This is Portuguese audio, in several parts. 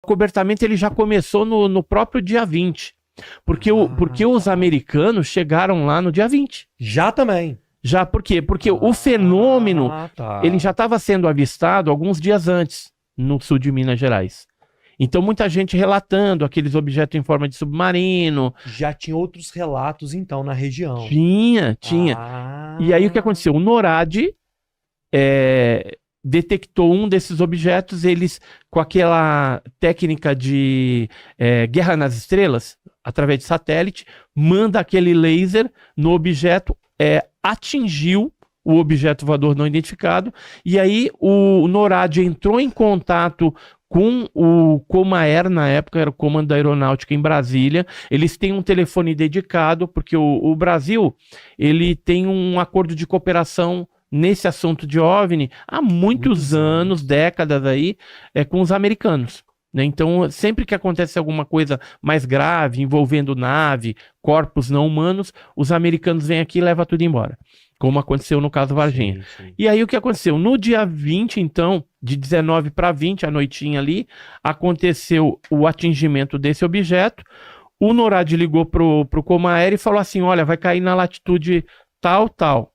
acobertamento ele já começou no próprio dia 20. Porque os americanos chegaram lá no dia 20. Já também. Já, por quê? Porque o fenômeno, Tá. ele já estava sendo avistado alguns dias antes, no sul de Minas Gerais. Então, muita gente relatando aqueles objetos em forma de submarino. Já tinha outros relatos, então, na região. Tinha. E aí, o que aconteceu? O NORAD detectou um desses objetos, eles, com aquela técnica de guerra nas estrelas, através de satélite, manda aquele laser no objeto, atingiu o objeto voador não identificado, e aí o NORAD entrou em contato com o Comaer, na época era o Comando da Aeronáutica em Brasília. Eles têm um telefone dedicado, porque o Brasil ele tem um acordo de cooperação nesse assunto de OVNI há muitos anos, décadas aí, com os americanos. Né? Então, sempre que acontece alguma coisa mais grave, envolvendo nave, corpos não humanos, os americanos vêm aqui e levam tudo embora. Como aconteceu no caso Varginha. Sim. E aí o que aconteceu? No dia 20, então, de 19 para 20, à noitinha ali, aconteceu o atingimento desse objeto. O NORAD ligou pro Comaer e falou assim, olha, vai cair na latitude tal,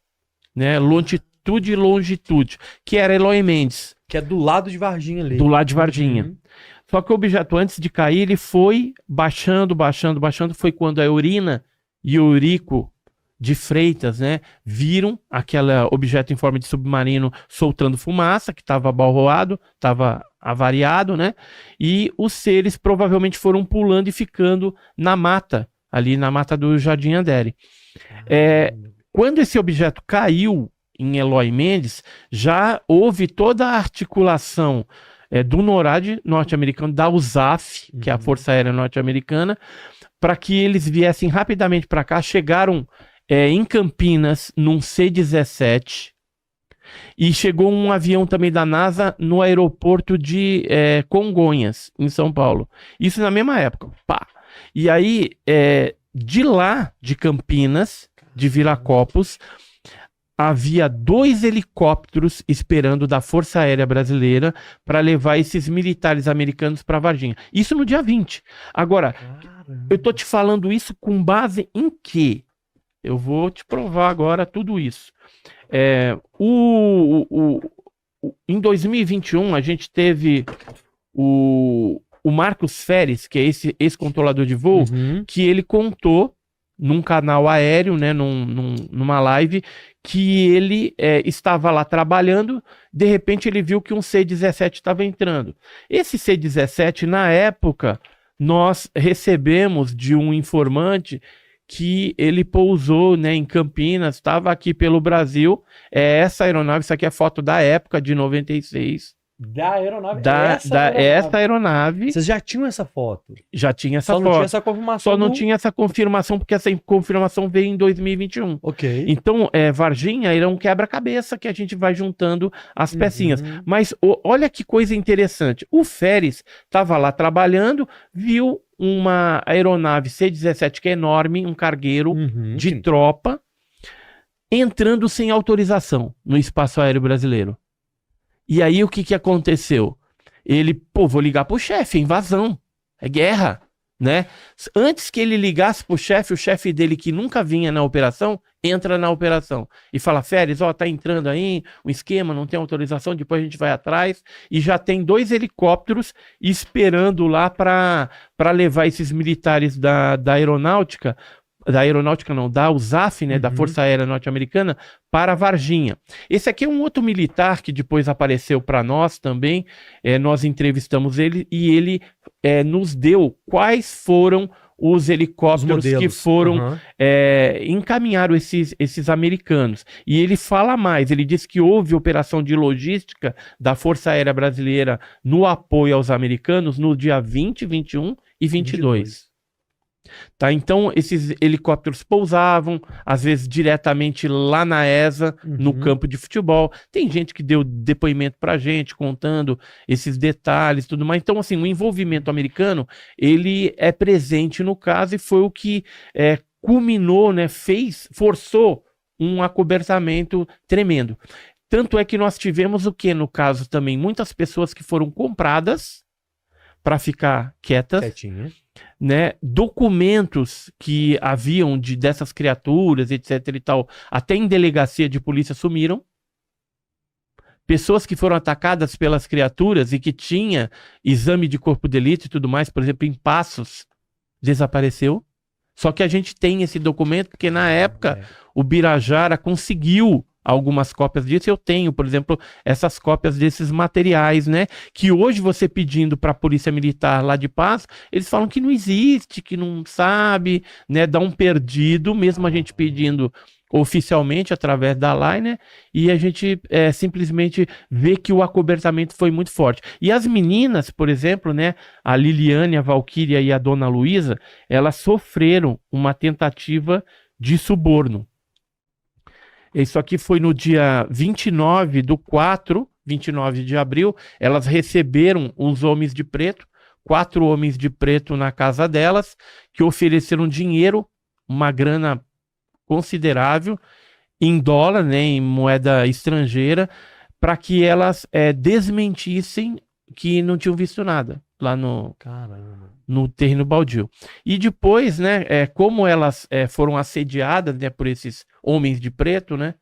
né? Longitude e longitude, que era Eloy Mendes. Que é do lado de Varginha ali. Do lado de Varginha. Só que o objeto, antes de cair, ele foi baixando. Foi quando a Eurina e o Eurico de Freitas, né, viram aquele objeto em forma de submarino soltando fumaça, que estava abalroado, estava avariado, né, e os seres provavelmente foram pulando e ficando na mata, ali na mata do Jardim Andere. Quando esse objeto caiu em Eloy Mendes, já houve toda a articulação do NORAD norte-americano, da USAF, que é a Força Aérea Norte-Americana, para que eles viessem rapidamente para cá. Chegaram em Campinas, num C-17, e chegou um avião também da NASA no aeroporto de Congonhas, em São Paulo. Isso na mesma época. Pá. E aí, de lá, de Campinas, de Viracopos, havia 2 helicópteros esperando da Força Aérea Brasileira para levar esses militares americanos para Varginha. Isso no dia 20. Agora, eu tô te falando isso com base em quê? Eu vou te provar agora tudo isso. Em 2021, a gente teve o Marcos Feres, que é esse ex-controlador de voo, que ele contou num canal aéreo, né, numa live, que ele estava lá trabalhando, de repente ele viu que um C-17 estava entrando. Esse C-17, na época, nós recebemos de um informante que ele pousou, né, em Campinas, estava aqui pelo Brasil. Essa aeronave, isso aqui é foto da época, de 96. Da aeronave? Essa aeronave. Vocês já tinham essa foto? Já tinha essa foto. Só não tinha essa confirmação. Só não tinha essa confirmação, porque essa confirmação veio em 2021. Ok. Então, Varginha era um quebra-cabeça que a gente vai juntando as pecinhas. Mas olha que coisa interessante. O Feres estava lá trabalhando, viu uma aeronave C-17, que é enorme, um cargueiro de tropa, entrando sem autorização no espaço aéreo brasileiro. E aí o que aconteceu? Ele, vou ligar pro chefe, invasão, é guerra, né? Antes que ele ligasse pro chefe, o chefe dele, que nunca vinha na operação, entra na operação e fala, Feres, tá entrando aí um esquema, não tem autorização, depois a gente vai atrás, e já tem 2 helicópteros esperando lá para levar esses militares da aeronáutica, da USAF, né, da Força Aérea Norte-Americana, para Varginha. Esse aqui é um outro militar que depois apareceu para nós também, nós entrevistamos ele e ele nos deu quais foram os helicópteros que foram encaminharam esses americanos. E ele fala mais, ele diz que houve operação de logística da Força Aérea Brasileira no apoio aos americanos no dia 20, 21 e 22. Tá, então esses helicópteros pousavam, às vezes diretamente lá na ESA, no campo de futebol. Tem gente que deu depoimento pra gente, contando esses detalhes, tudo mais. Então, assim, o envolvimento americano, ele é presente no caso e foi o que culminou, né, forçou um acobertamento tremendo. Tanto é que nós tivemos o que, no caso também, muitas pessoas que foram compradas para ficar quietas, Quietinha. né? Documentos que haviam dessas criaturas, etc e tal, até em delegacia de polícia sumiram. Pessoas que foram atacadas pelas criaturas e que tinha exame de corpo de delito e tudo mais, por exemplo, em Passos, desapareceu. Só que a gente tem esse documento porque na época o Birajara conseguiu algumas cópias disso. Eu tenho, por exemplo, essas cópias desses materiais, né? Que hoje você pedindo para a Polícia Militar lá de Passos, eles falam que não existe, que não sabe, né? Dá um perdido, mesmo a gente pedindo oficialmente através da LAI, né? E a gente simplesmente vê que o acobertamento foi muito forte. E as meninas, por exemplo, né? A Liliane, a Valquíria e a Dona Luísa, elas sofreram uma tentativa de suborno. Isso aqui foi no dia 29 de abril, elas receberam os homens de preto, 4 homens de preto na casa delas, que ofereceram dinheiro, uma grana considerável, em dólar, né, em moeda estrangeira, para que elas desmentissem que não tinham visto nada lá no terreno baldio. E depois, né, como elas foram assediadas, né, por esses homens de preto, né,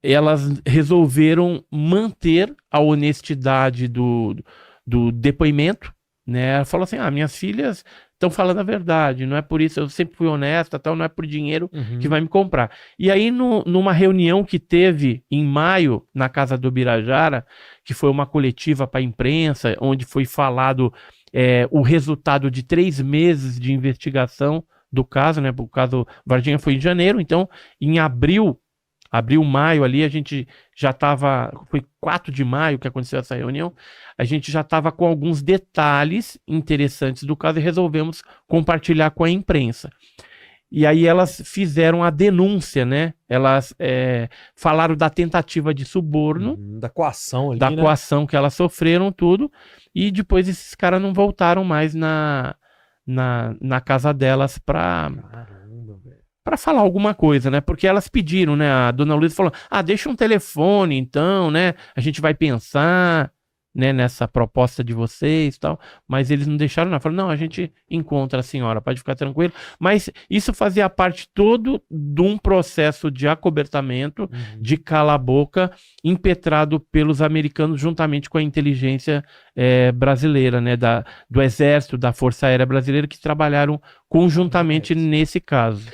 elas resolveram manter a honestidade do depoimento, né? Ela falou assim, minhas filhas estão falando a verdade, não é por isso, eu sempre fui honesta, tal, não é por dinheiro que vai me comprar. E aí, numa reunião que teve em maio, na casa do Birajara, que foi uma coletiva para a imprensa, onde foi falado o resultado de 3 meses de investigação do caso, né? O caso Varginha foi em janeiro, então em abril, maio ali, a gente já estava, foi 4 de maio que aconteceu essa reunião, a gente já estava com alguns detalhes interessantes do caso e resolvemos compartilhar com a imprensa. E aí elas fizeram a denúncia, né? Elas falaram da tentativa de suborno, Da coação ali, da né? coação que elas sofreram, tudo, e depois esses caras não voltaram mais na casa delas para falar alguma coisa, né? Porque elas pediram, né? A Dona Luísa falou, deixa um telefone, então, né? A gente vai pensar, né, nessa proposta de vocês e tal, mas eles não deixaram nada. Falaram, não, a gente encontra a senhora, pode ficar tranquilo. Mas isso fazia parte todo de um processo de acobertamento, de cala-boca, impetrado pelos americanos juntamente com a inteligência brasileira, né? Do Exército, da Força Aérea Brasileira, que trabalharam conjuntamente nesse caso.